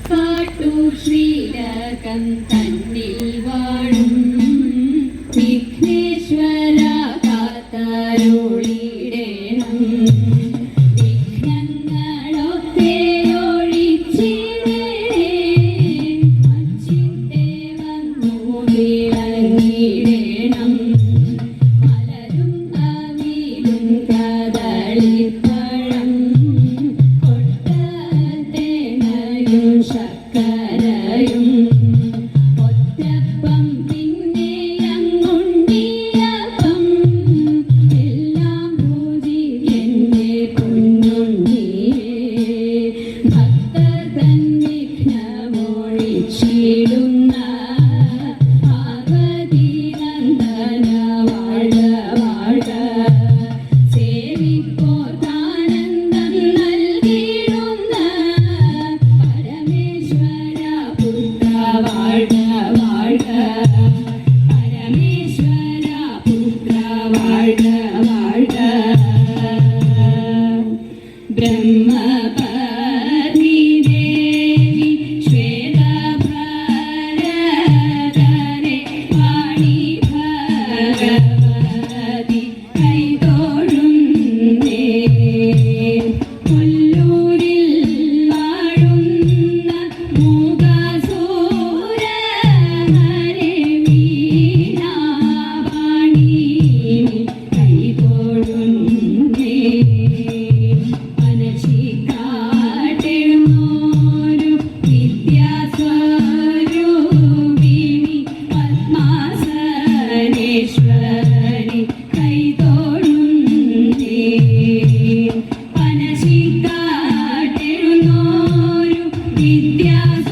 കാട്ടൂർ ശ്രീലകം തന്നിൽ വാഴും വിഘ്നേശ്വര കാത്തരുളിടേണം. വിഘ്നങ്ങളൊക്കെ ഒഴിച്ചിടേ അച്ചിന്റെ വന്നു വിളങ്ങിടേണം. മലരും അവിലും കദളിപ്പഴം കൊട്ടത്തേങ്ങയും ശർക്കരയും ഒറ്റപ്പം പിന്നെ അങ്ങുണ്ണിയപ്പം എല്ലാം പൂജി എന്നെ കുഞ്ഞുണ്ണിയേ. ഭക്തർ തൻ വിഘ്നമൊഴിച്ചിടുന്ന പാർവതി നന്ദന വാഴ വാഴ. സേവിപ്പോർക്കാനന്ദം നൽകിടുന്ന പരമേശ്വര പുത്ര വാഴ വാഴ. പരമേശ്വര പുത്ര വാഴ വാഴ. ബ്രഹ്മപത്നി ദേവി ശ്വേതഭരധരെ വാണി ഭഗവതി കൈതൊഴുന്നേ. കൊല്ലൂരിൽ വാഴുന്ന മൂകാസുരഹരെ വീണാവാണി കൈതൊഴുന്നേ. മനസ്സിക്കാട്ടെഴുന്നോരു വിദ്യാസ്വരൂപിണി പത്മാസനേശ്വരി കൈതൊഴുന്നേ. മനസ്സിക്കാട്ടെഴുന്നോരു വിദ്യാസ്വരൂപിണി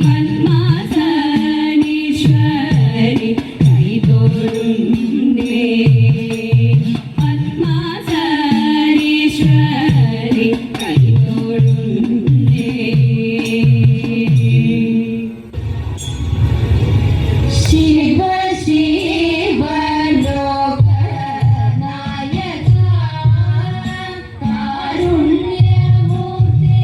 പത്മാസനേശ്വരി കൈതൊഴുന്നേ. പത്മാസനേശ്വരി കൈതൊഴുന്നേ. ശിവ ശിവ ലോകനായക കാരുണ്യമൂർത്തേ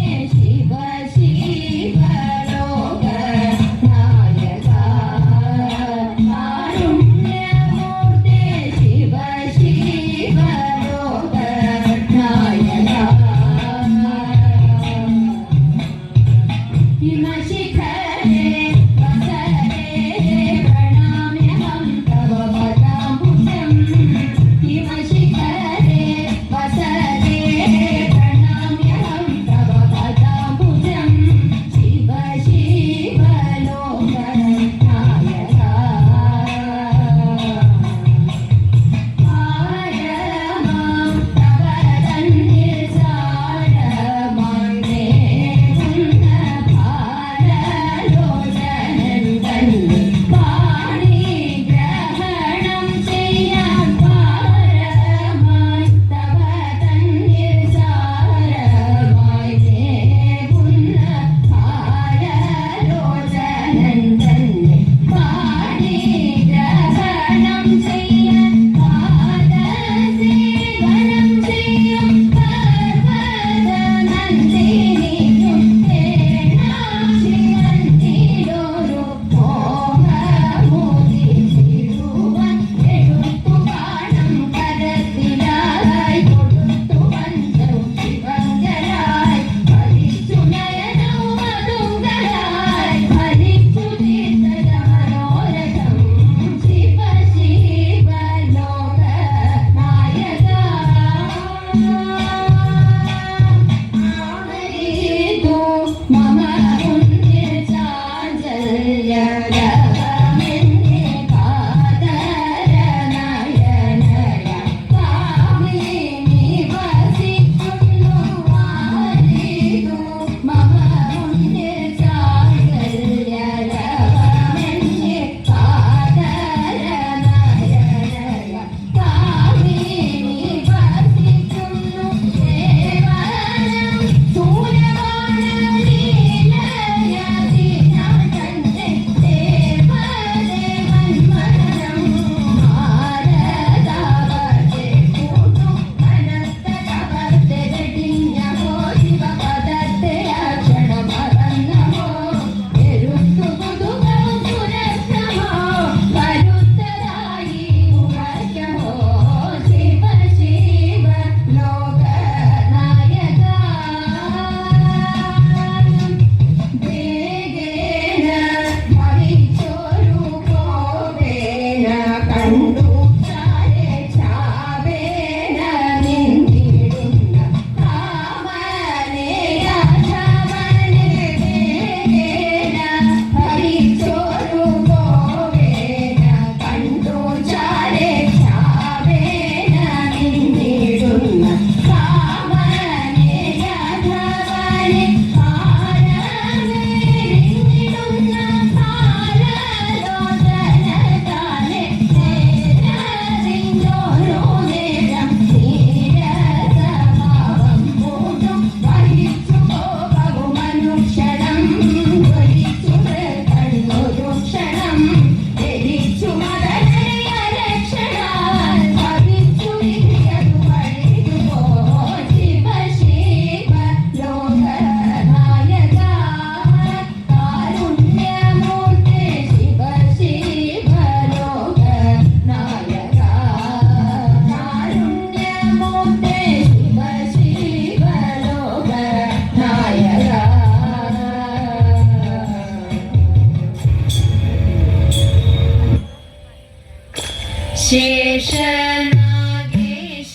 ശേഷനാഗേശ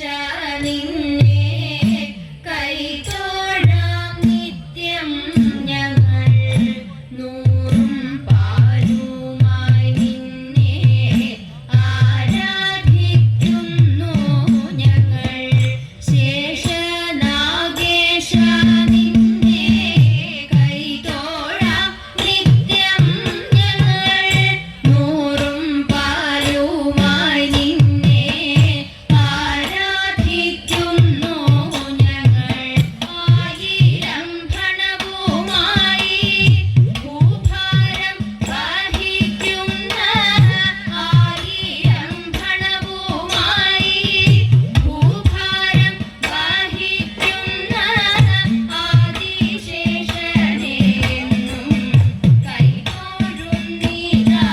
നിന്നെ കൈതൊഴാം നിത്യം ഞങ്ങൾ നൂറും പാലുമായി നിന്നെ ആരാധിക്കുന്നു ഞങ്ങൾ ശേഷനാഗേശ നിന്നെ കൈതൊഴാം നിത്യം ഞങ്ങൾ നൂറും പാലുമായി നിന്നെ ആരാധിക്കുന്നു ഞങ്ങൾ ആയിരം ഭണവുമായി ഭൂഭാരം വഹിക്കുന്ന ആയിരം ഭണവുമായി ഭൂഭാരം വഹിക്കുന്ന ആദിശേഷനെന്നും കൈതൊഴുന്നീതാ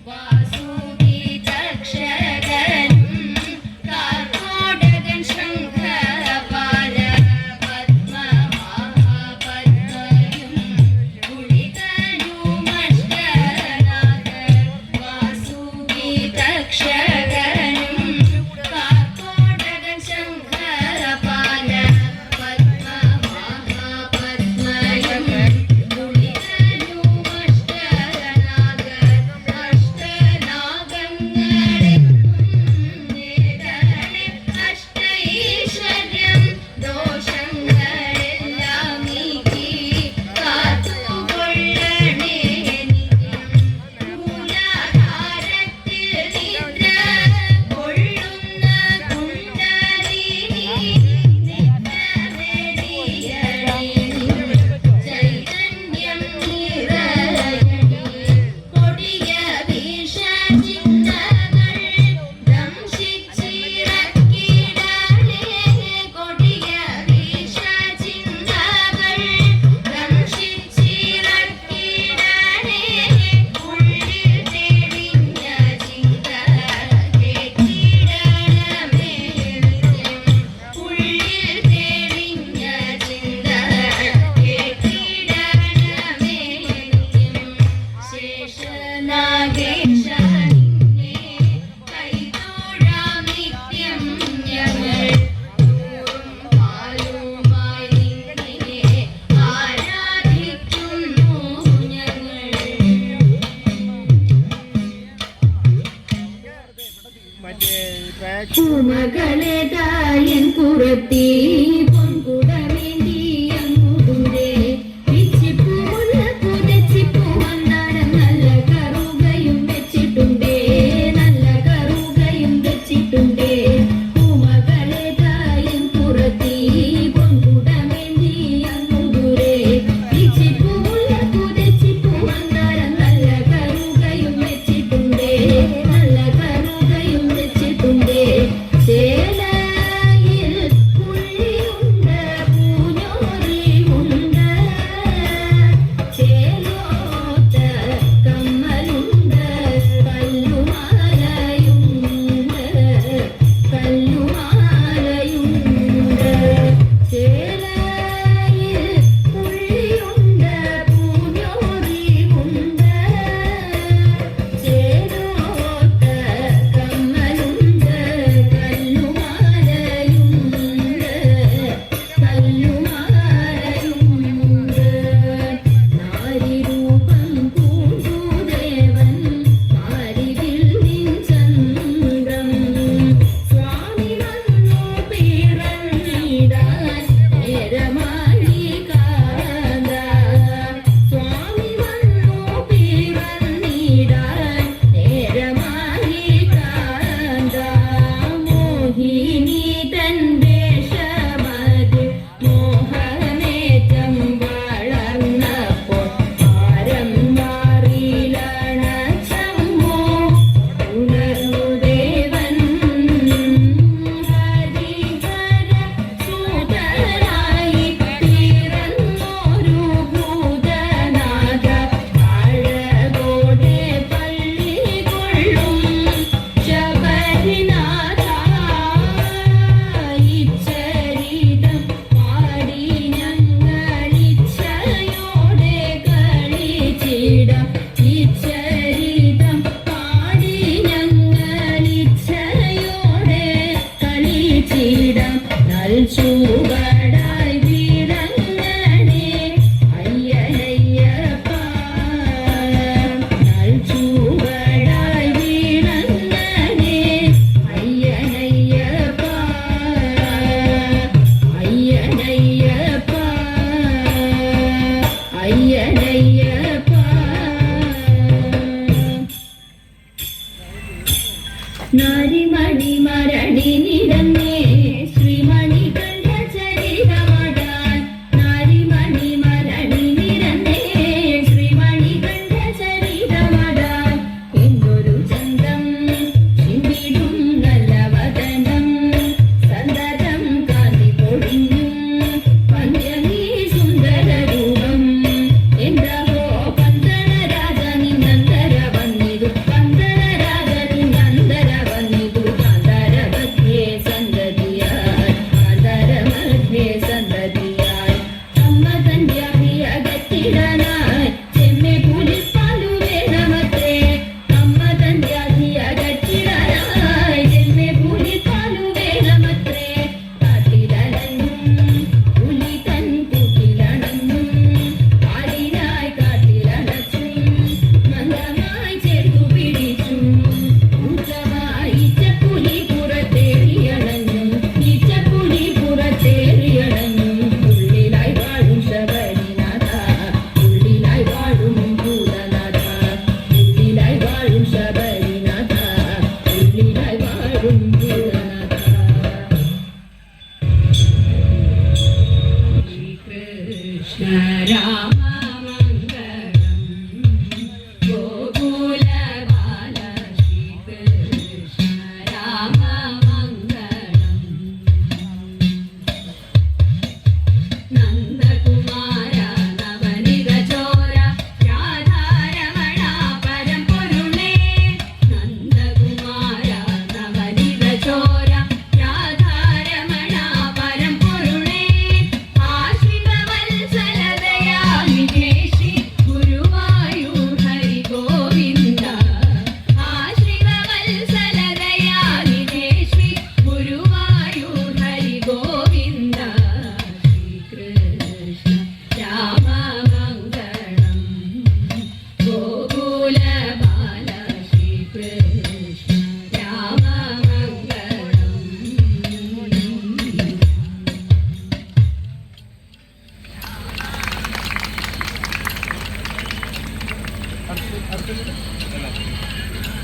വാസുകി തക്ഷകനും കാർക്കോടകൻ ശംഖപാല പദ്മമഹാപദ്മയും ഗുളികനുമഷ്ടനാഥ വാസുകി തക്ഷകനും കാർക്കോടകൻ ശംഖപാല പദ്മമഹാപദ്മയും ഗുളികനുമഷ്ടനാഥ അഷ്ടൈശ്വര്യം ദോഷങ്ങളെല്ലാം നീക്കി കാത്തുകൊള്ളണേ നിത്യം മൂലാധാരത്തിൽ നിദ്ര കൊള്ളുന്ന കുണ്ടലിനി ചൈതന്യം നിറയണി കൊടിയ ഭീഷചിന്തകൾ ദംശിച്ചിറക്കിടണേ കൊടിയ ഭീഷചിന്തകൾ ദംശിച്ചിറക്കിടണേ ഉള്ളിൽ തെളിഞ്ഞ ചിന്ത കേട്ടിടണമേ നിത്യം ഉള്ളിൽ തെളിഞ്ഞ ചിന്ത കേട്ടിടണമേ നിത്യം ശേഷനാഗേശ നിന്നെ കൈതൊഴാം നിത്യം ഞങ്ങൾ നൂറും പാലുമായി നിന്നെ ആരാധിക്കുന്നു ഞങ്ങൾ പൂമകളെ തായൻ പുറത്തി